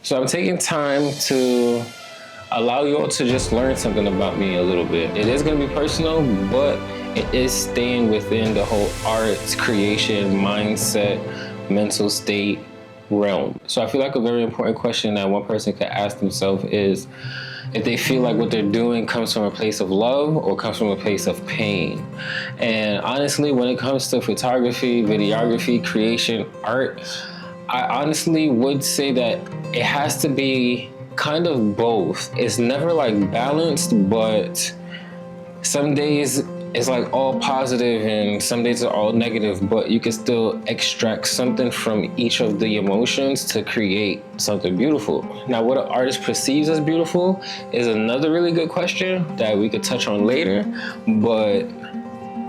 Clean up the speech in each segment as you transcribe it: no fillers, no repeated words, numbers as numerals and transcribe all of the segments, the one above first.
So I'm taking time to allow you all to just learn something about me a little bit. It is gonna be personal, but it is staying within the whole arts, creation, mindset, mental state realm. So I feel like a very important question that one person could ask themselves is if they feel like what they're doing comes from a place of love or comes from a place of pain. And honestly, when it comes to photography, videography, creation, art, I honestly would say that it has to be kind of both. It's never like balanced, but some days it's like all positive and some days are all negative, but you can still extract something from each of the emotions to create something beautiful. Now, what an artist perceives as beautiful is another really good question that we could touch on later, but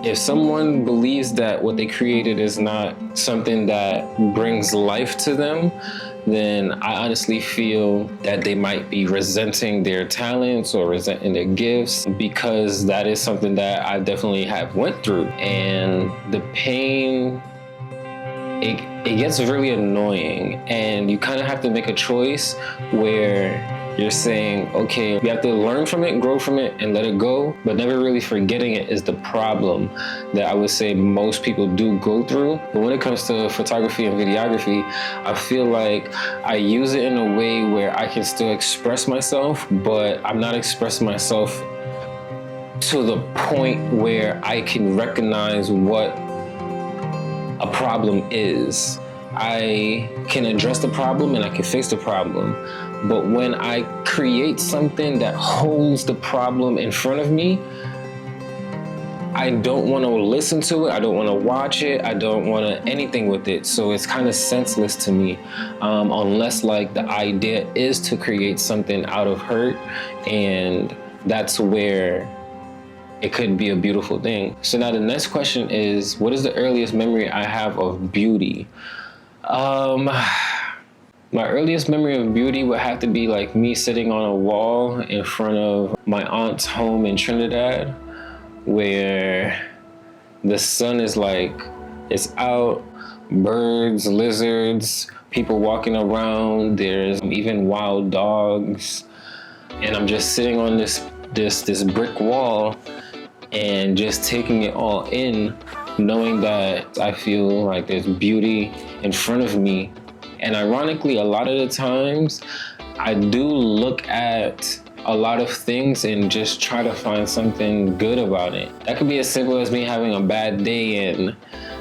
if someone believes that what they created is not something that brings life to them, then I honestly feel that they might be resenting their talents or resenting their gifts, because that is something that I definitely have went through. And the pain, it gets really annoying, and you kind of have to make a choice where you're saying, okay, you have to learn from it, grow from it, and let it go, but never really forgetting it is the problem that I would say most people do go through. But when it comes to photography and videography, I feel like I use it in a way where I can still express myself, but I'm not expressing myself to the point where I can recognize what a problem is. I can address the problem and I can fix the problem. But when I create something that holds the problem in front of me, I don't want to listen to it. I don't want to watch it. I don't want to anything with it. So it's kind of senseless to me, unless like the idea is to create something out of hurt, and that's where it could be a beautiful thing. So now the next question is, what is the earliest memory I have of beauty? My earliest memory of beauty would have to be like me sitting on a wall in front of my aunt's home in Trinidad, where the sun is like, it's out, birds, lizards, people walking around, there's even wild dogs, and I'm just sitting on this brick wall and just taking it all in, knowing that I feel like there's beauty in front of me. And ironically, a lot of the times I do look at a lot of things and just try to find something good about it. That could be as simple as me having a bad day and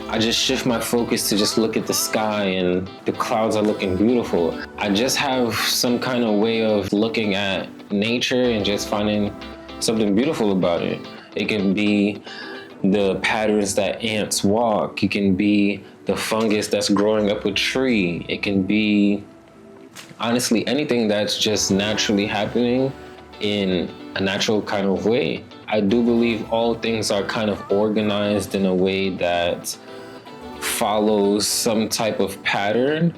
I just shift my focus to just look at the sky and the clouds are looking beautiful. I just have some kind of way of looking at nature and just finding something beautiful about it. It can be the patterns that ants walk. It can be the fungus that's growing up a tree. It can be, honestly, anything that's just naturally happening in a natural kind of way. I do believe all things are kind of organized in a way that follows some type of pattern.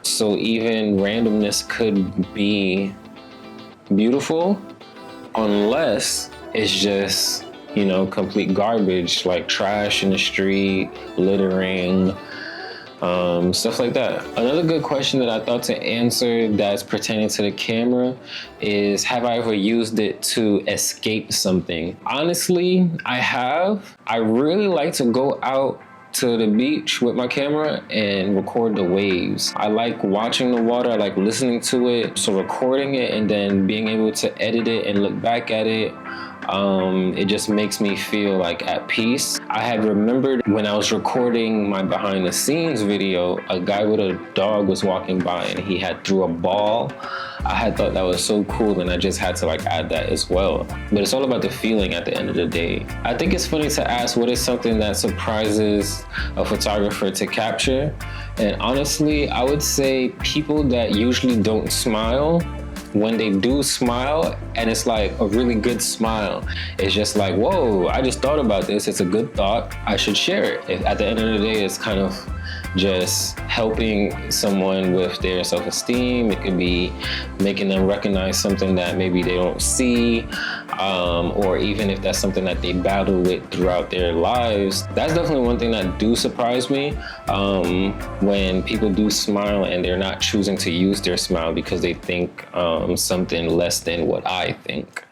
So even randomness could be beautiful, unless it's just, complete garbage, like trash in the street, littering, stuff like that. Another good question that I thought to answer that's pertaining to the camera is, have I ever used it to escape something? Honestly, I have. I really like to go out to the beach with my camera and record the waves. I like watching the water, I like listening to it. So recording it and then being able to edit it and look back at it, it just makes me feel like at peace. I had remembered when I was recording my behind the scenes video, a guy with a dog was walking by and he had threw a ball. I had thought that was so cool and I just had to add that as well. But it's all about the feeling at the end of the day. I think it's funny to ask what is something that surprises a photographer to capture. And honestly, I would say people that usually don't smile, when they do smile and it's like a really good smile, it's just like, whoa, I just thought about this. It's a good thought. I should share it. At the end of the day, it's kind of just helping someone with their self-esteem. It could be making them recognize something that maybe they don't see, or even if that's something that they battle with throughout their lives. That's definitely one thing that do surprise me, when people do smile and they're not choosing to use their smile because they think something less than what I think.